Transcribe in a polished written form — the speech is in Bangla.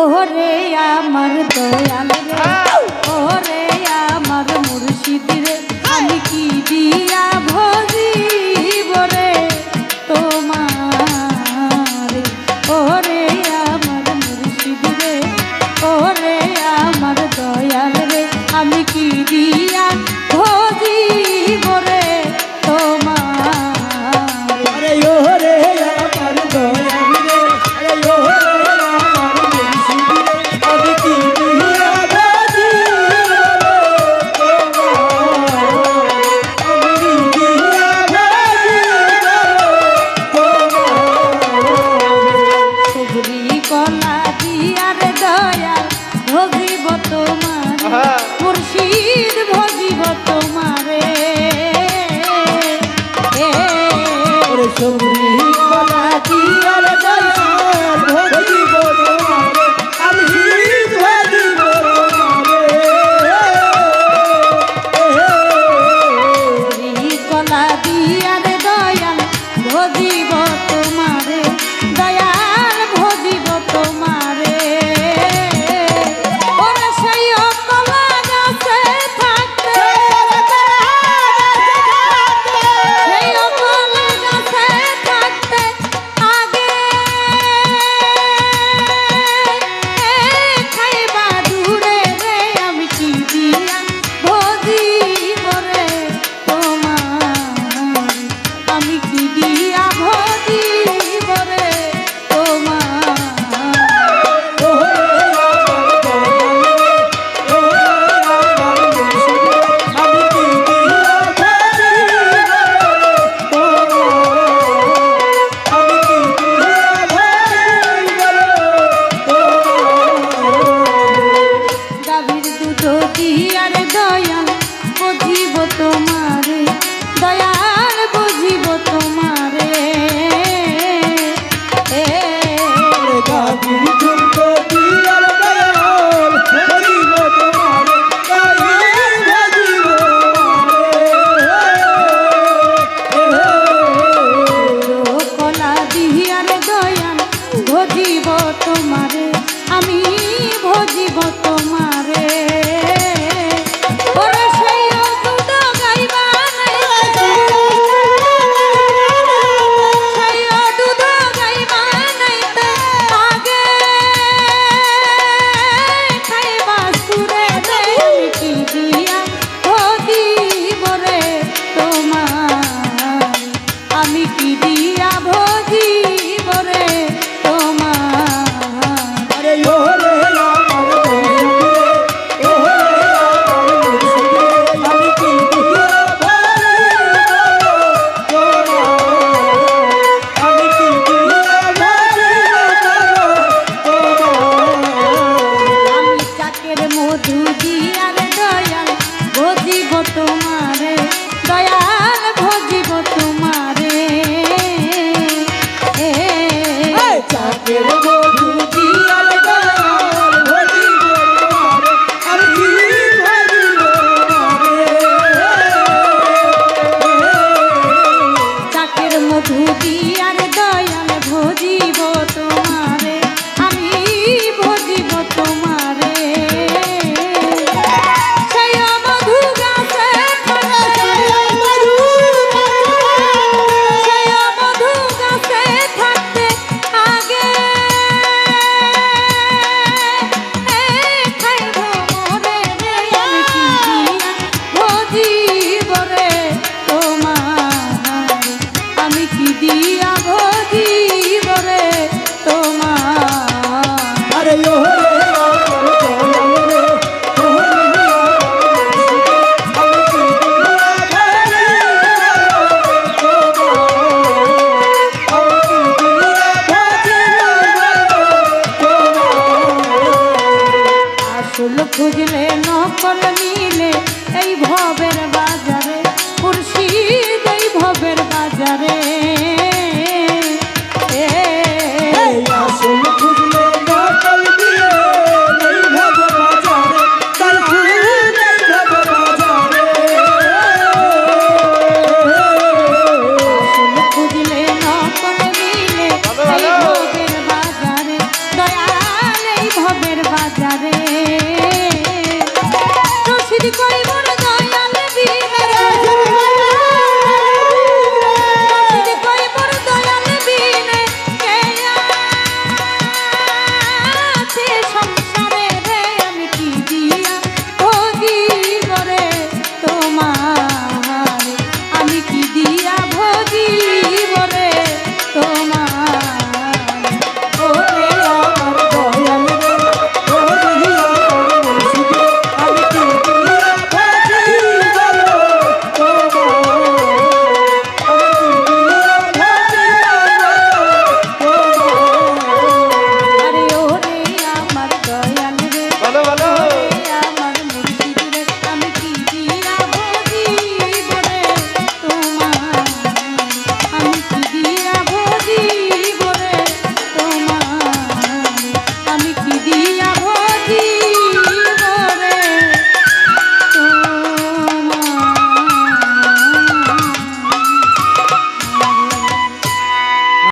ওরে আমার দয়াল রে, ওরে আমার মুর্শিদ রে, আমি কি দিয়া ভজিব রে তোমার। ওরে আমার মুর্শিদ রে, ওরে আমার দয়াল রে, আমি কি দিয়া ভজিব রে তোমার। আরে ওরে আমার দয়াল রে, আরে ওরে আমার মুর্শিদ রে, আমি কি দিয়া ভজিব রে তোমার। আমি কি দিয়া ভজিব রে তোমার। সুগরি কলা দিয়ার দয়াল ভজিব তোমার, মুর্শিদ ভজিব তোমারে। ওরে সবরি কলা দিয়ার দয়াল ভজিব তোমারে, আমি শীত ভজিব তোমারে। সুগরি কলা দিয়ার দয়াল ভজিব তোমারে, দয়াল ভজিব তোমারে। ওরে সেই কলা গাছে থাকতে, সেই কলা গাছে থাকতে আগে খাইবা দূরে রে, আমি কি দিয়া ভজিব রে তোমার। আমি কি দিয়া ভজিব রে তোমার। গাভীর দুধ দিয়ার দয়াল বুঝিব তোমারে, দয়াল বুঝিব তোমারে। কলা দিয়ার দয়াল ভজিব তোমারে, আমি ভজিব তোমারে। ওরে সেই দুধ গাইবা নাইতে, সেই দুধ গাইবা নাইতে আগে খাইবা সুরে রে, আমি কি দিয়া ভজিব রে তোমার। আমি কি দিয়া ভজিব রে তোমার। আমি চাকের মধু দিয়ার দয়াল ভজিব তোমারে, দয়াল ভজিব তোমারে। চাকের মধু দিয়ার দয়াল ভজিব তোমারে, আমি ভজিব তোমারে। চাকের মধু দিয়ার দয়াল ভজিব তোমারে, আমি ভজিব তোমারে। সেই মধু গাছে থাকতে, সেই মধু গাছে থাকতে আগে খাইব মোরে রে, আমি কি দিয়া ভজিব রে তোমার। আমি কি দিয়া ভজিব রে তোমার। আরে ওরে আমার দয়াল রে, ওরে আমার মুর্শিদ রে, আমি কি দিয়া ভজিব রে তোমার। আসল খুঁজলে নকল মিলে,